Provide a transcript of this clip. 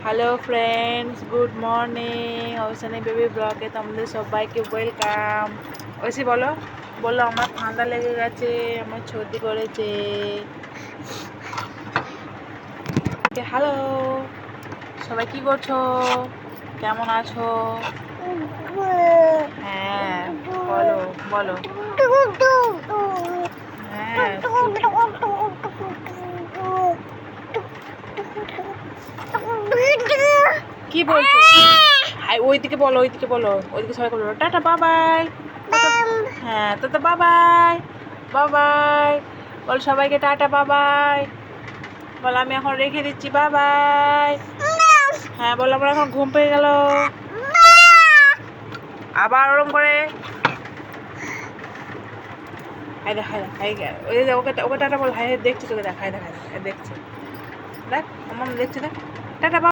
Hello friends, good morning. অবসানে baby ব্লগে তোমাদের সবাইকে ওয়েলকাম। ঐশী বলো বলো আমার ঠান্ডা লেগে গেছে, আমার সর্দি করেছে। হ্যালো সবাই, কি করছো? কেমন আছো? হ্যাঁ বলো বলো। হ্যাঁ কি বলছো? ওইদিকে বলো, ওইদিকে বলো, ওইদিকে সবাই বলো টাটা বাবাই। হ্যাঁ তো বাবাই বাবাই বল সবাইকে, টাটা বাবাই বল। আমি এখন রেখে দিচ্ছি, বাবাই। হ্যাঁ বল, আমার এখন ঘুম পেয়ে গেল। আবার ওরম করে হাই দেখ, হাই দেখ, হাই ওই যে ওকে ওকে টাটা বল। হাই দেখছি তোকে, দেখ, হাই দেখ, হাই দেখ, দেখছি, দেখ আমার দেখছি, দেখ টাটা।